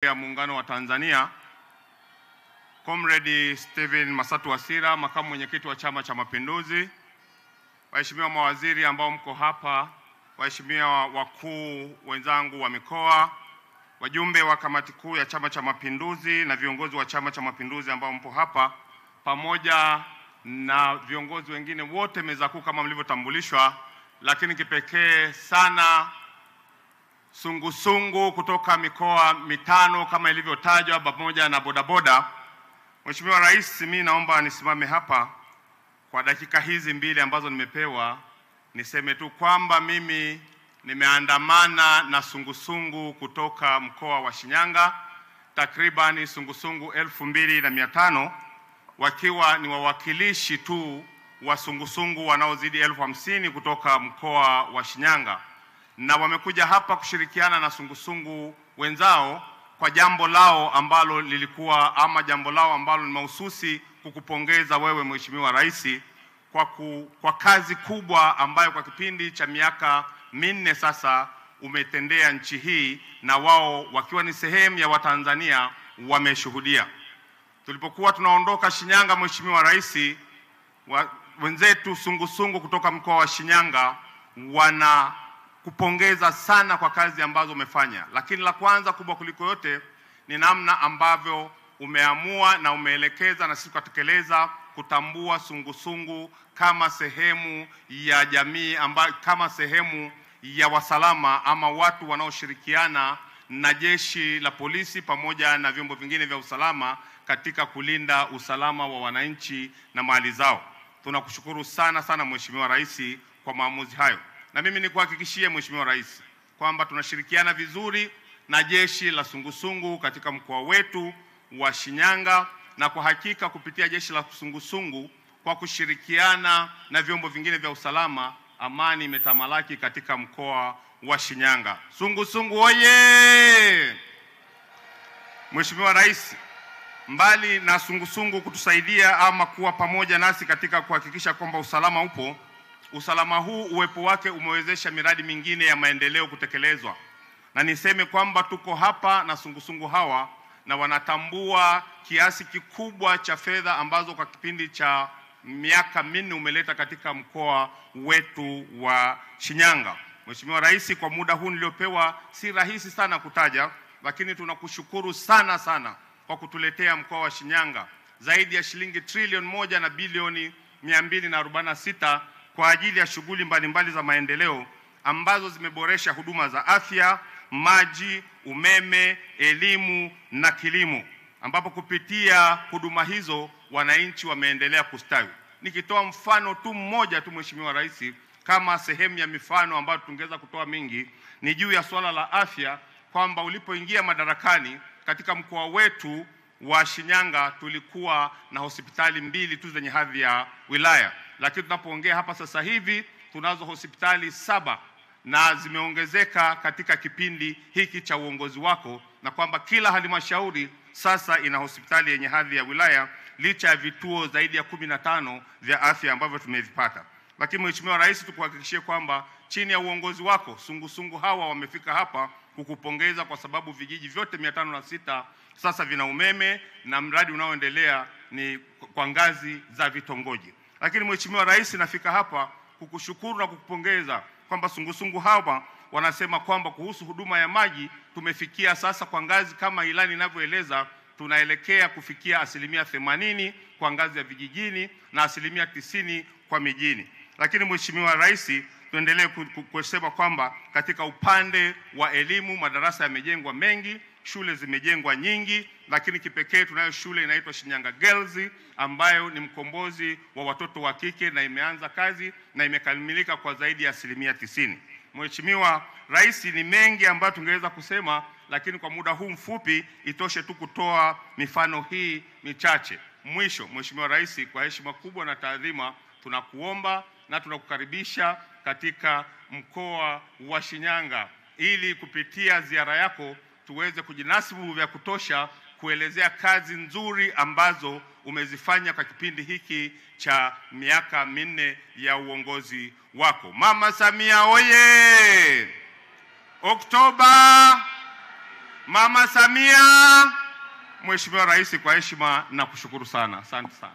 ya Muungano wa Tanzania, Comrade Steven Masatu Wasira, makamu mwenyekiti wa Chama cha Mapinduzi, waheshimiwa mawaziri ambao mko hapa, waheshimiwa wakuu wenzangu wa mikoa, wajumbe wa kamati kuu ya Chama cha Mapinduzi na viongozi wa Chama cha Mapinduzi ambao mpo hapa, pamoja na viongozi wengine wote meza kuu kama mlivyotambulishwa, lakini kipekee sana sungusungu kutoka mikoa mitano kama ilivyotajwa, pamoja na bodaboda. Mheshimiwa Rais, mimi naomba nisimame hapa kwa dakika hizi mbili ambazo nimepewa, niseme tu kwamba mimi nimeandamana na sungusungu kutoka mkoa wa Shinyanga, takribani sungusungu 2500, wakiwa ni wawakilishi tu wa sungusungu wanaozidi 50,000 kutoka mkoa wa Shinyanga, na wamekuja hapa kushirikiana na sungusungu wenzao kwa jambo lao ambalo lilikuwa jambo lao ambalo ni mahususi kukupongeza wewe Mheshimiwa Rais kwa kazi kubwa ambayo kwa kipindi cha miaka 4 sasa umetendea nchi hii, na wao wakiwa ni sehemu ya Watanzania wameshuhudia. Tulipokuwa tunaondoka Shinyanga, Mheshimiwa Rais, wenzetu sungusungu kutoka mkoa wa Shinyanga kupongeza sana kwa kazi ambazo umefanya, lakini la kwanza kubwa kuliko yote ni namna ambavyo umeamua na umeelekeza na sisi kutekeleza kutambua sungusungu kama sehemu ya jamii, kama sehemu ya wasalama ama watu wanaoshirikiana na jeshi la polisi pamoja na vyombo vingine vya usalama katika kulinda usalama wa wananchi na mali zao. Tunakushukuru sana sana Mheshimiwa Rais kwa maamuzi hayo. Na mimi nikuhakikishie Mheshimiwa Rais kwamba tunashirikiana vizuri na jeshi la sungusungu katika mkoa wetu wa Shinyanga, na kwa hakika kupitia jeshi la sungusungu kwa kushirikiana na vyombo vingine vya usalama, amani imetamalaki katika mkoa wa Shinyanga. Sungusungu oye! Mheshimiwa Rais, mbali na sungusungu kutusaidia ama kuwa pamoja nasi katika kuhakikisha kwamba usalama upo, usalama huu uwepo wake umewezesha miradi mingine ya maendeleo kutekelezwa. Na niseme kwamba tuko hapa na sungusungu hawa na wanatambua kiasi kikubwa cha fedha ambazo kwa kipindi cha miaka 4 umeleta katika mkoa wetu wa Shinyanga. Mheshimiwa Rais, kwa muda huu niliopewa si rahisi sana kutaja, lakini tunakushukuru sana sana kwa kutuletea mkoa wa Shinyanga zaidi ya shilingi trilioni 1 na bilioni 246 kwa ajili ya shughuli mbalimbali za maendeleo ambazo zimeboresha huduma za afya, maji, umeme, elimu na kilimo, ambapo kupitia huduma hizo wananchi wameendelea kustawi. Nikitoa mfano tu mmoja tu Mheshimiwa Rais, kama sehemu ya mifano ambayo tungeweza kutoa mingi, ni juu ya swala la afya, kwamba ulipoingia madarakani katika mkoa wetu wa Shinyanga tulikuwa na hospitali 2 tu zenye hadhi ya wilaya, lakini tunapoongea hapa sasa hivi tunazo hospitali 7 na zimeongezeka katika kipindi hiki cha uongozi wako, na kwamba kila halmashauri sasa ina hospitali yenye hadhi ya wilaya licha ya vituo zaidi ya 15 vya afya ambavyo tumevipata. Lakini Mheshimiwa Rais, tukuhakikishie kwamba chini ya uongozi wako sungusungu hawa wamefika hapa kukupongeza kwa sababu vijiji vyote 506 sasa vina umeme na mradi unaoendelea ni kwa ngazi za vitongoji. Lakini Mheshimiwa Rais, nafika hapa kukushukuru na kukupongeza kwamba sungusungu hawa wanasema kwamba kuhusu huduma ya maji tumefikia sasa kwa ngazi kama ilani inavyoeleza, tunaelekea kufikia 80% kwa ngazi ya vijijini na 90% kwa mijini. Lakini Mheshimiwa Rais, tuendelee kusema kwamba katika upande wa elimu madarasa yamejengwa mengi, shule zimejengwa nyingi, lakini kipekee tunayo shule inaitwa Shinyanga Girls ambayo ni mkombozi wa watoto wa kike na imeanza kazi na imekamilika kwa zaidi ya 90%. Mheshimiwa Rais, ni mengi ambayo tungeweza kusema, lakini kwa muda huu mfupi itoshe tu kutoa mifano hii michache. Mwisho, Mheshimiwa Rais, kwa heshima kubwa na taadhima tunakuomba na tunakukaribisha katika mkoa wa Shinyanga ili kupitia ziara yako tuweze kujinasibu vya kutosha kuelezea kazi nzuri ambazo umezifanya kwa kipindi hiki cha miaka 4 ya uongozi wako. Mama Samia oye! Oktoba! Mama Samia. Mheshimiwa Rais, kwa heshima na kushukuru sana. Asante sana.